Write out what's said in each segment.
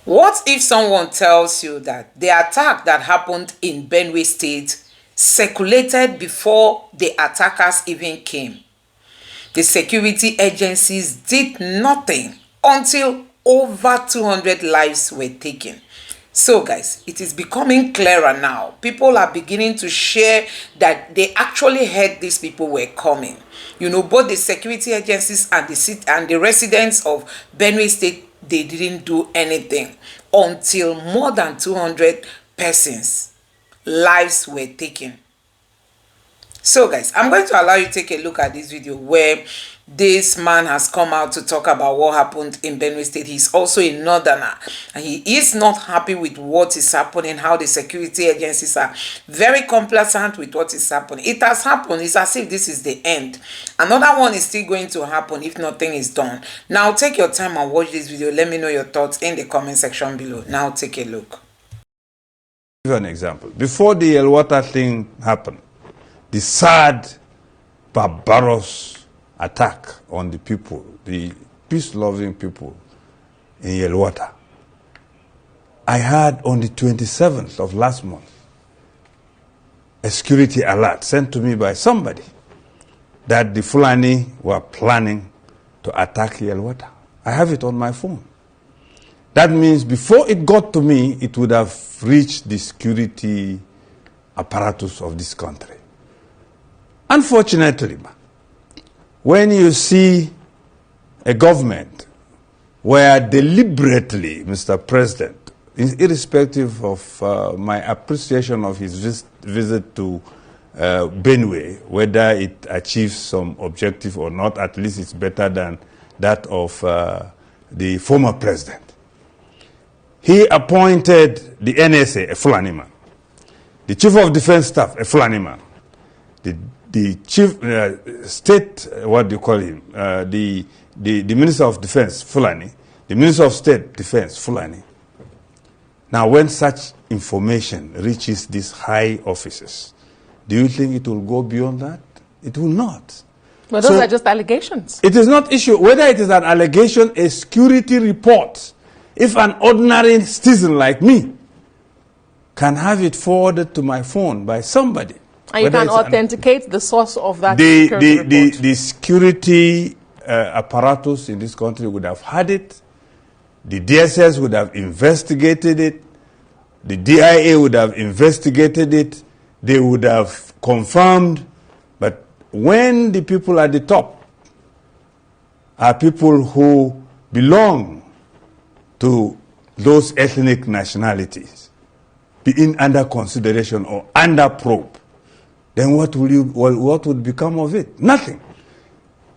What if someone tells you that the attack that happened in Benue State circulated before the attackers even came? The security agencies did nothing until over 200 lives were taken. So guys, it is becoming clearer now. People are beginning to share that they actually heard these people were coming. You know, both the security agencies and the residents of Benue State, they didn't do anything until more than 200 persons' lives were taken. So guys, I'm going to allow you to take a look at this video where this man has come out to talk about what happened in Benue State. He's also a northerner and he is not happy with what is happening, how the security agencies are very complacent with what is happening. It has happened. It's as if this is the end. Another one is still going to happen if nothing is done. Now take your time and watch this video. Let me know your thoughts in the comment section below. Now take a look. Give you an example. Before the Yelwata thing happened, the sad, barbarous attack on the people, the peace-loving people in Yelwata, I had on the 27th of last month a security alert sent to me by somebody that the Fulani were planning to attack Yelwata. I have it on my phone. That means before it got to me, it would have reached the security apparatus of this country. Unfortunately, when you see a government where deliberately, Mr. President, irrespective of my appreciation of his visit to Benue, whether it achieves some objective or not, at least it's better than that of the former president. He appointed the NSA, a Fulani man, the Chief of Defense Staff, a Fulani man, the chief state, what do you call him? The Minister of Defense, Fulani. The Minister of State Defense, Fulani. Now, when such information reaches these high offices, do you think it will go beyond that? It will not. But those are just allegations. It is not issue. Whether it is an allegation, a security report, if an ordinary citizen like me can have it forwarded to my phone by somebody, and you can authenticate the source of that the security apparatus in this country would have had it. The DSS would have investigated it. The DIA would have investigated it. They would have confirmed. But when the people at the top are people who belong to those ethnic nationalities, being under consideration or under probe, then what would become of it? Nothing.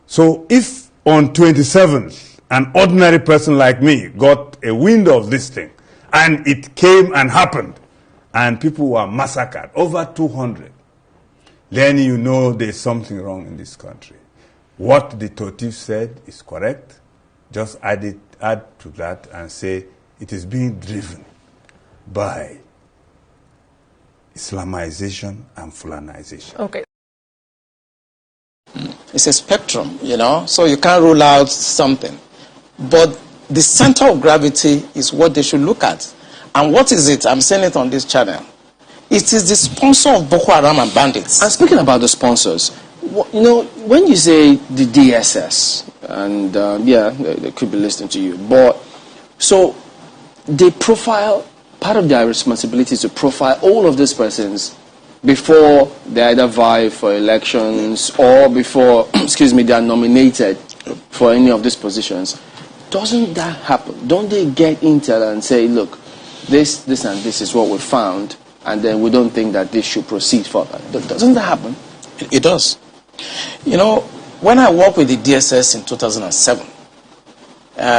So if on 27th, an ordinary person like me got a wind of this thing, and it came and happened, and people were massacred, over 200, then you know there's something wrong in this country. What the Totif said is correct. Just add to that and say it is being driven by Islamization and Fulanization. Okay. It's a spectrum, you know, so you can't rule out something. But the center of gravity is what they should look at. And what is it? I'm saying it on this channel. It is the sponsor of Boko Haram and bandits. And speaking about the sponsors, you know, when you say the DSS, and yeah, they could be listening to you, but so they profile, part of their responsibility is to profile all of these persons before they either vie for elections or before, excuse me, they are nominated for any of these positions. Doesn't that happen? Don't they get intel and say, look, this and this is what we found, and then we don't think that this should proceed further? Doesn't that happen? It does. You know, when I worked with the DSS in 2007,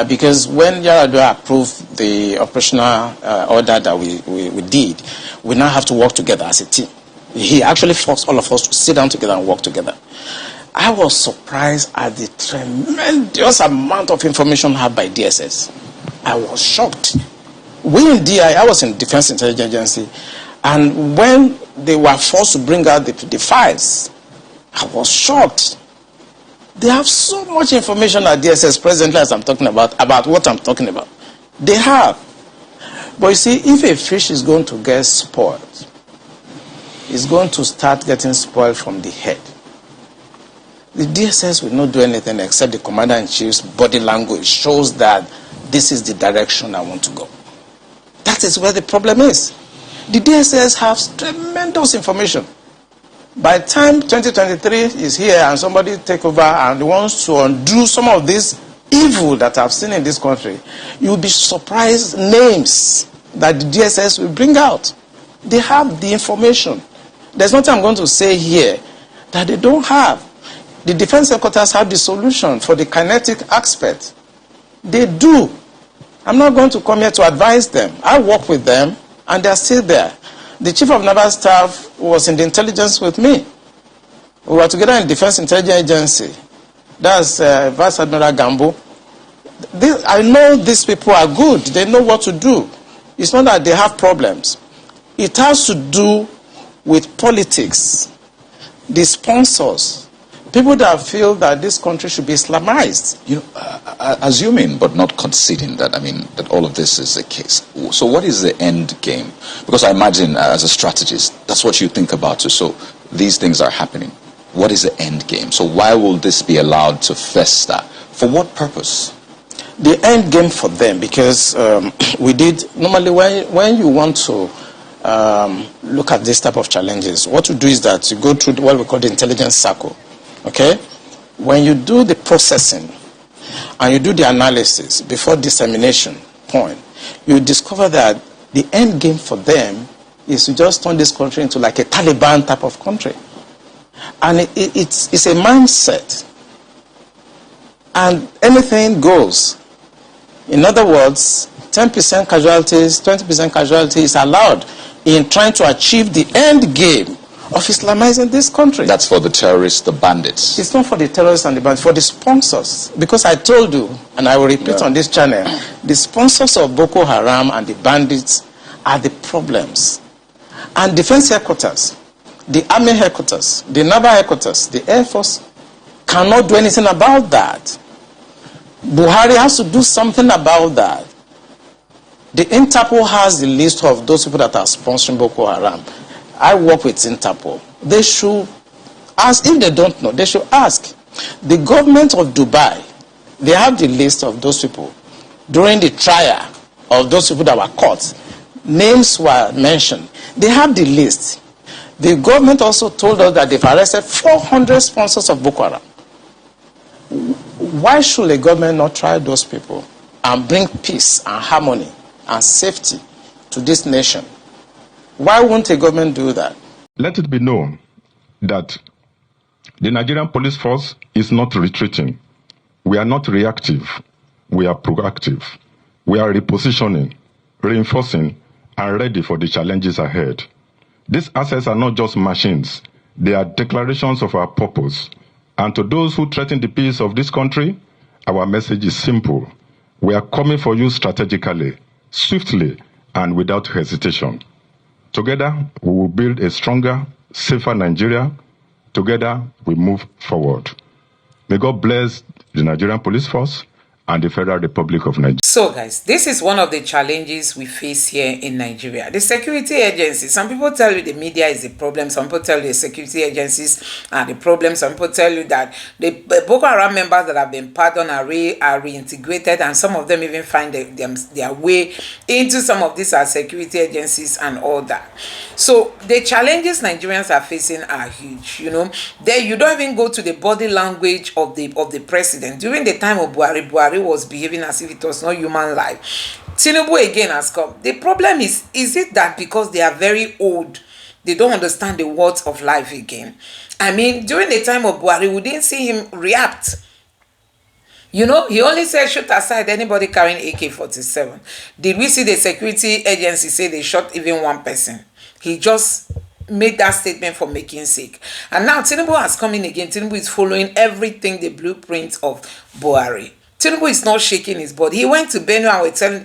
because when Yaradua approved the operational order that we did, we now have to work together as a team. He actually forced all of us to sit down together and work together. I was surprised at the tremendous amount of information had by DSS. I was shocked. We in DI, I was in Defense Intelligence Agency, and when they were forced to bring out the files, I was shocked. They have so much information at DSS presently, as I'm talking about what I'm talking about. They have. But you see, if a fish is going to get spoiled, it's going to start getting spoiled from the head. The DSS will not do anything except the Commander-in-Chief's body language shows that this is the direction I want to go. That is where the problem is. The DSS has tremendous information. By the time 2023 is here and somebody take over and wants to undo some of this evil that I've seen in this country, you'll be surprised names that the DSS will bring out. They have the information. There's nothing I'm going to say here that they don't have. The defense headquarters have the solution for the kinetic aspect. They do. I'm not going to come here to advise them. I work with them and they're still there. The chief of naval staff was in the intelligence with me. We were together in Defense Intelligence Agency. That's Vice Admiral Gambo. I know these people are good. They know what to do. It's not that they have problems. It has to do with politics, the sponsors, people that feel that this country should be Islamized. You know, assuming but not conceding that, that all of this is the case. So what is the end game? Because I imagine as a strategist, that's what you think about. So these things are happening. What is the end game? So why will this be allowed to fester? For what purpose? The end game for them, because we did, normally when you want to look at this type of challenges, what you do is that you go through what we call the intelligence circle. Okay? When you do the processing and you do the analysis before dissemination point, you discover that the end game for them is to just turn this country into like a Taliban type of country. And it's a mindset. And anything goes. In other words, 10% casualties, 20% casualties is allowed in trying to achieve the end game of Islamizing this country. That's for the terrorists, the bandits. It's not for the terrorists and the bandits, for the sponsors. Because I told you, and I will repeat on this channel, the sponsors of Boko Haram and the bandits are the problems. And defense headquarters, the army headquarters, the naval headquarters, the air force cannot do anything about that. Buhari has to do something about that. The Interpol has the list of those people that are sponsoring Boko Haram. I work with Interpol. They should ask, if they don't know, they should ask. The government of Dubai, they have the list of those people. During the trial of those people that were caught, names were mentioned. They have the list. The government also told us that they've arrested 400 sponsors of Boko Haram. Why should the government not try those people and bring peace and harmony and safety to this nation? Why won't a government do that? Let it be known that the Nigerian police force is not retreating. We are not reactive. We are proactive. We are repositioning, reinforcing, and ready for the challenges ahead. These assets are not just machines. They are declarations of our purpose. And to those who threaten the peace of this country, our message is simple. We are coming for you strategically, swiftly, and without hesitation. Together, we will build a stronger, safer Nigeria. Together, we move forward. May God bless the Nigerian Police Force and the Federal Republic of Nigeria. So guys, this is one of the challenges we face here in Nigeria. The security agencies, some people tell you the media is the problem, some people tell you the security agencies are the problem, some people tell you that the Boko Haram members that have been pardoned are reintegrated, and some of them even find their way into some of these security agencies and all that. So the challenges Nigerians are facing are huge. You know, there you don't even go to the body language of the president. During the time of Buhari was behaving as if it was not human life. Tinubu again has come. The problem is it that because they are very old, they don't understand the words of life again? I mean, during the time of Buhari, we didn't see him react. You know, he only said shoot aside anybody carrying AK-47. Did we see the security agency say they shot even one person? He just made that statement for making sake. And now Tinubu has come in again. Tinubu is following everything, the blueprint of Buhari. Tinubu is not shaking his body. He went to Benue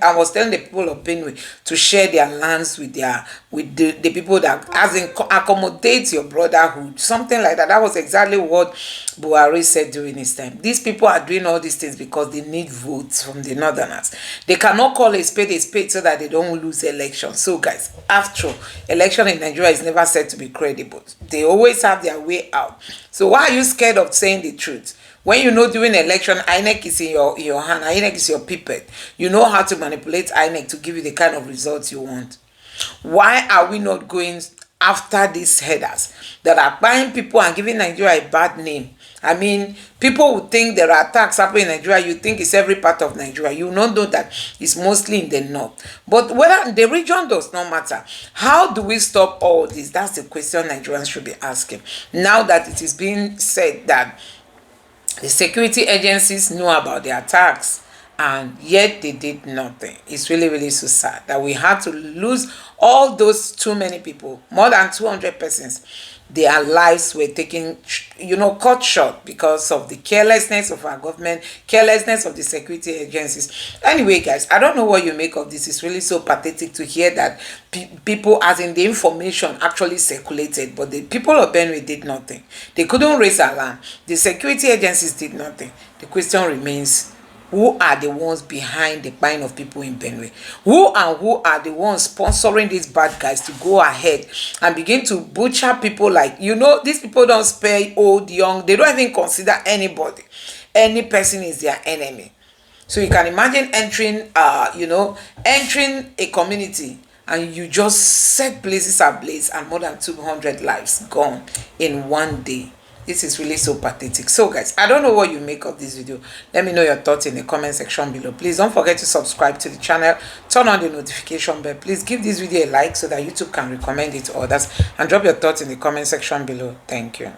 and was telling the people of Benue to share their lands with the people that, as in, accommodate your brotherhood, something like that. That was exactly what Buhari said during his time. These people are doing all these things because they need votes from the northerners. They cannot call a spade so that they don't lose elections. So guys, after all, election in Nigeria is never said to be credible. They always have their way out. So why are you scared of saying the truth? When you know during election, INEC is in your hand, INEC is your puppet. You know how to manipulate INEC to give you the kind of results you want. Why are we not going after these headers that are buying people and giving Nigeria a bad name? I mean, people would think there are attacks happening in Nigeria. You think it's every part of Nigeria. You don't know that it's mostly in the north. But whether the region does not matter. How do we stop all this? That's the question Nigerians should be asking. Now that it is being said that the security agencies knew about the attacks and yet they did nothing. It's really, really so sad that we had to lose all those too many people, more than 200 persons. Their lives were taken, cut short because of the carelessness of our government, carelessness of the security agencies. Anyway, guys, I don't know what you make of this. It's really so pathetic to hear that people, as in the information actually circulated, but the people of Benue did nothing. They couldn't raise alarm. The security agencies did nothing. The question remains, who are the ones behind the buying of people in Benue? Who are the ones sponsoring these bad guys to go ahead and begin to butcher people? Like, these people don't spare old, young. They don't even consider anybody. Any person is their enemy. So you can imagine entering a community and you just set places ablaze and more than 200 lives gone in one day. This is really so pathetic. So guys, I don't know what you make of this video. Let me know your thoughts in the comment section below. Please don't forget to subscribe to the channel, turn on the notification bell. Please give this video a like so that YouTube can recommend it to others, and drop your thoughts in the comment section below. Thank you.